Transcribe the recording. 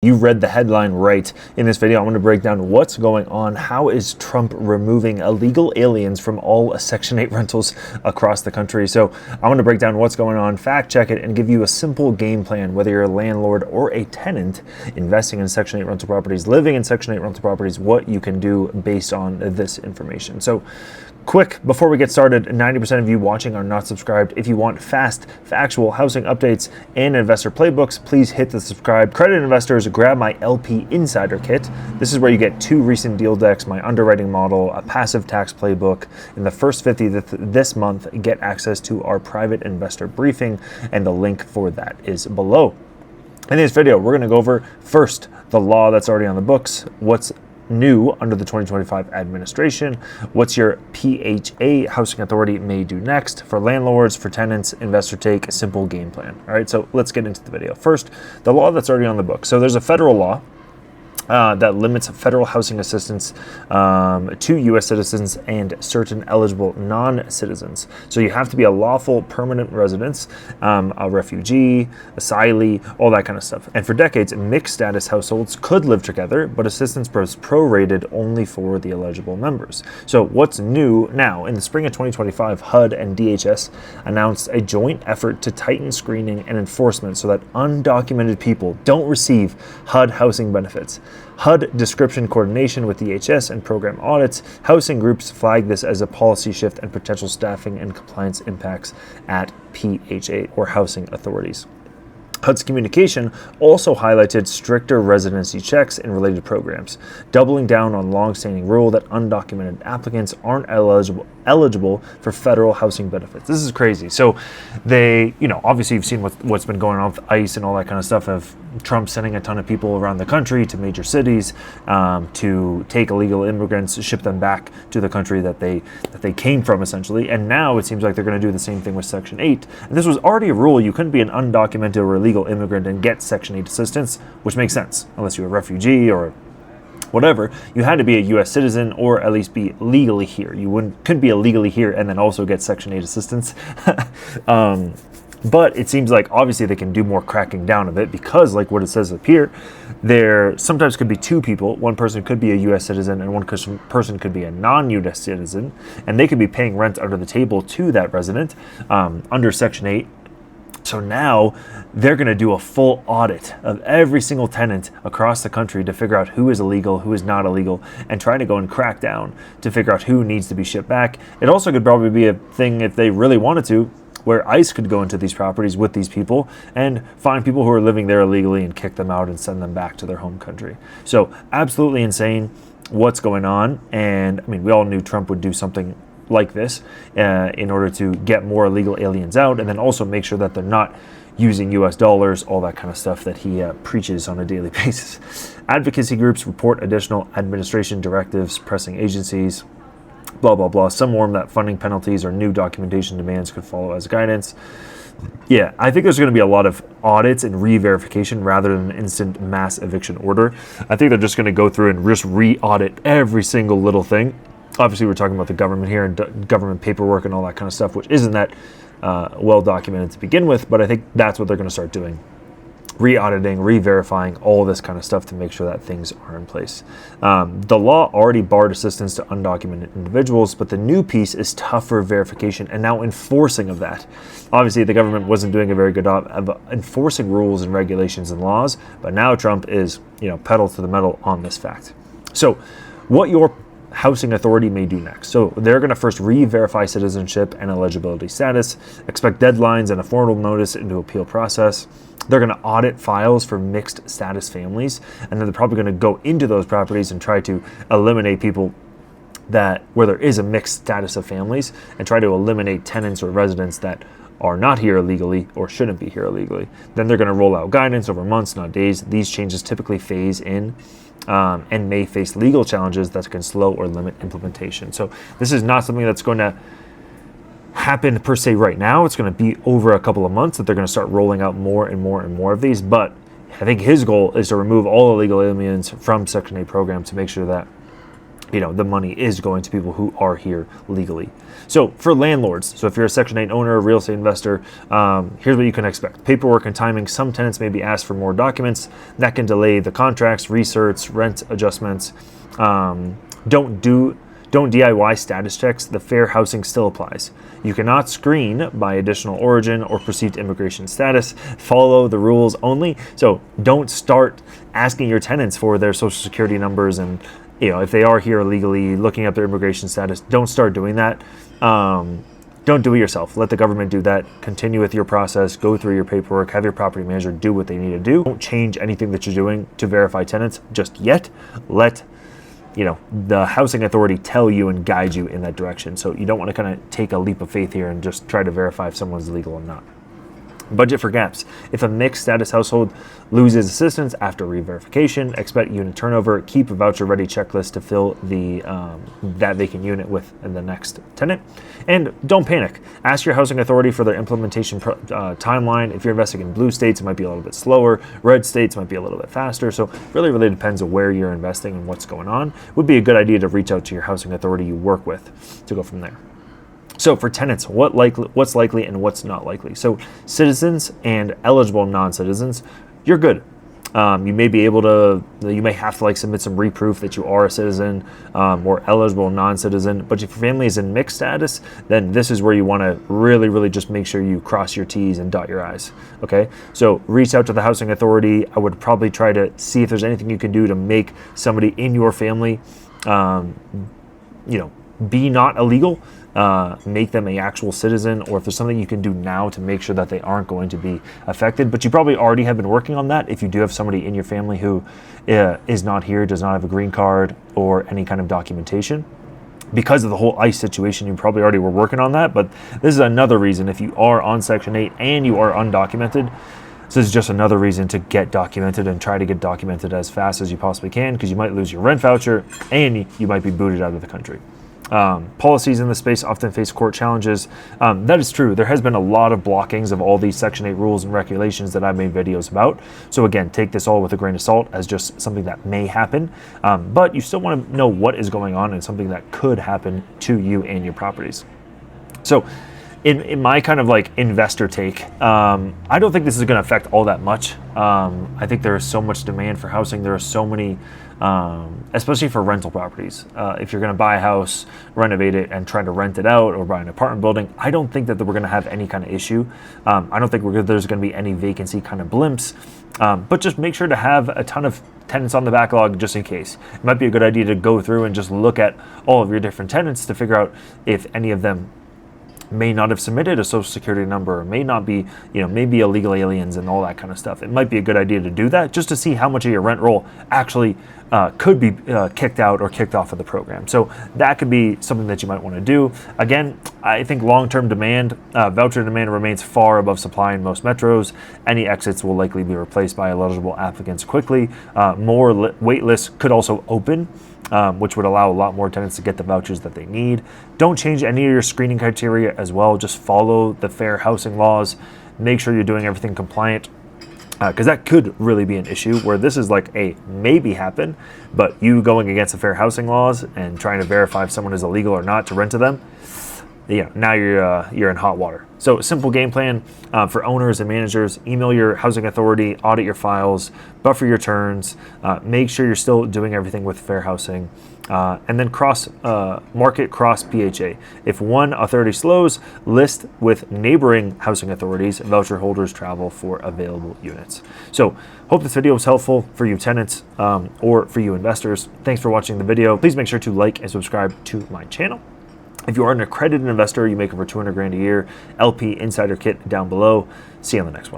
You read the headline right. In this video, I'm going to break down what's going on. How is Trump removing illegal aliens from all Section 8 rentals across the country? So I'm going to break down what's going on, fact check it, and give you a simple game plan, whether you're a landlord or a tenant investing in Section 8 rental properties, living in Section 8 rental properties, what you can do based on this information. So quick, before we get started, 90% of you watching are not subscribed. If you want fast, factual housing updates and investor playbooks, please hit the subscribe. Accredited investors, grab my LP Insider Kit. This is where you get 2 recent deal decks, my underwriting model, a passive tax playbook. In the first 50 this month, get access to our private investor briefing, and the link for that is below. In this video, we're going to go over first the law that's already on the books, what's new under the 2025 administration, what's your PHA housing authority may do next for landlords, for tenants, investor take, a simple game plan. All right, so let's get into the video. First, the law that's already on the book. So there's a federal law that limits federal housing assistance to U.S. citizens and certain eligible non-citizens. So you have to be a lawful permanent resident, a refugee, asylee, all that kind of stuff. And for decades, mixed status households could live together, but assistance was prorated only for the eligible members. So what's new now? In the spring of 2025, HUD and DHS announced a joint effort to tighten screening and enforcement so that undocumented people don't receive HUD housing benefits. HUD description coordination with DHS and program audits. Housing groups flag this as a policy shift and potential staffing and compliance impacts at PHA or housing authorities. HUD's communication also highlighted stricter residency checks and related programs, doubling down on long-standing rule that undocumented applicants aren't eligible for federal housing benefits. This is crazy. So they, obviously you've seen what's been going on with ICE and all that kind of stuff of Trump sending a ton of people around the country to major cities to take illegal immigrants, ship them back to the country that they came from, essentially. And now it seems like they're going to do the same thing with Section 8. And this was already a rule. You couldn't be an undocumented or illegal immigrant and get Section 8 assistance, which makes sense, unless you're a refugee or whatever. You had to be a U.S. citizen or at least be legally here. You couldn't be illegally here and then also get Section 8 assistance. But it seems like obviously they can do more cracking down of it because, like what it says up here, there sometimes could be 2 people. One person could be a U.S. citizen and one person could be a non-U.S. citizen, and they could be paying rent under the table to that resident under Section 8. So now they're going to do a full audit of every single tenant across the country to figure out who is illegal, who is not illegal, and try to go and crack down to figure out who needs to be shipped back. It also could probably be a thing if they really wanted to, where ICE could go into these properties with these people and find people who are living there illegally and kick them out and send them back to their home country. So absolutely insane what's going on. And I mean, we all knew Trump would do something like this in order to get more illegal aliens out and then also make sure that they're not using US dollars, all that kind of stuff that he preaches on a daily basis. Advocacy groups report additional administration directives, pressing agencies, blah, blah, blah. Some warn that funding penalties or new documentation demands could follow as guidance. Yeah, I think there's going to be a lot of audits and re-verification rather than an instant mass eviction order. I think they're just going to go through and just re-audit every single little thing. Obviously, we're talking about the government here and government paperwork and all that kind of stuff, which isn't that well documented to begin with, but I think that's what they're going to start doing. Re-auditing, re-verifying, all this kind of stuff to make sure that things are in place. The law already barred assistance to undocumented individuals, but the new piece is tougher verification and now enforcing of that. Obviously, the government wasn't doing a very good job of enforcing rules and regulations and laws, but now Trump is, pedal to the metal on this fact. So what your housing authority may do next. So they're going to first re-verify citizenship and eligibility status, expect deadlines and a formal notice into appeal process. They're going to audit files for mixed status families, and then they're probably going to go into those properties and try to eliminate people where there is a mixed status of families and try to eliminate tenants or residents that are not here illegally or shouldn't be here illegally. Then they're going to roll out guidance over months, not days. These changes typically phase in and may face legal challenges that can slow or limit implementation. So this is not something that's going to happen per se right now. It's going to be over a couple of months that they're going to start rolling out more and more and more of these. But I think his goal is to remove all illegal aliens from Section 8 program to make sure that the money is going to people who are here legally. So for landlords, so if you're a Section 8 owner, a real estate investor, here's what you can expect. Paperwork and timing. Some tenants may be asked for more documents. That can delay the contracts, research, rent adjustments. Don't DIY status checks. The fair housing still applies. You cannot screen by additional origin or perceived immigration status. Follow the rules only. So don't start asking your tenants for their social security numbers, and if they are here illegally, looking up their immigration status. Don't start doing that. Don't do it yourself. Let the government do that. Continue with your process. Go through your paperwork. Have your property manager do what they need to do. Don't change anything that you're doing to verify tenants just yet. Let the housing authority tell you and guide you in that direction. So you don't want to kind of take a leap of faith here and just try to verify if someone's legal or not. Budget for gaps. If a mixed status household loses assistance after re-verification, expect unit turnover. Keep a voucher ready checklist to fill the that vacant unit with the next tenant. And don't panic. Ask your housing authority for their implementation timeline. If you're investing in blue states, it might be a little bit slower. Red states might be a little bit faster. So really depends on where you're investing and what's going on. It would be a good idea to reach out to your housing authority you work with to go from there. So for tenants, what's likely and what's not likely. So citizens and eligible non-citizens, you're good. You may have to submit some reproof that you are a citizen or eligible non-citizen. But if your family is in mixed status, then this is where you want to really just make sure you cross your T's and dot your I's. Okay, so reach out to the housing authority. I would probably try to see if there's anything you can do to make somebody in your family, be not illegal. Make them an actual citizen, or if there's something you can do now to make sure that they aren't going to be affected. But you probably already have been working on that if you do have somebody in your family who is not here, does not have a green card or any kind of documentation. Because of the whole ICE situation, you probably already were working on that. But this is another reason, if you are on Section 8 and you are undocumented, this is just another reason to get documented and try to get documented as fast as you possibly can, because you might lose your rent voucher and you might be booted out of the country. Policies in the space often face court challenges. That is true. There has been a lot of blockings of all these Section 8 rules and regulations that I've made videos about. So again, take this all with a grain of salt as just something that may happen. But you still want to know what is going on and something that could happen to you and your properties. So in my kind of investor take, I don't think this is going to affect all that much. I think there is so much demand for housing. There are so many, especially for rental properties. If you're going to buy a house, renovate it, and try to rent it out, or buy an apartment building, I don't think that we're going to have any kind of issue. I don't think there's going to be any vacancy kind of blimps. But just make sure to have a ton of tenants on the backlog just in case. It might be a good idea to go through and just look at all of your different tenants to figure out if any of them may not have submitted a social security number, may not be, may be illegal aliens and all that kind of stuff. It might be a good idea to do that just to see how much of your rent roll actually could be kicked out or kicked off of the program. So that could be something that you might want to do. Again, I think long-term demand, voucher demand remains far above supply in most metros. Any exits will likely be replaced by eligible applicants quickly. More wait lists could also open, which would allow a lot more tenants to get the vouchers that they need. Don't change any of your screening criteria as well. Just follow the fair housing laws. Make sure you're doing everything compliant, because that could really be an issue where this is a maybe happen, but you going against the fair housing laws and trying to verify if someone is illegal or not to rent to them, now you're in hot water. So simple game plan for owners and managers: email your housing authority, audit your files, buffer your turns, make sure you're still doing everything with fair housing, and then market cross PHA. If one authority slows, list with neighboring housing authorities. Voucher holders travel for available units. So hope this video was helpful for you tenants or for you investors. Thanks for watching the video. Please make sure to like and subscribe to my channel. If you are an accredited investor, you make over 200 grand a year. LP Insider Kit down below. See you on the next one.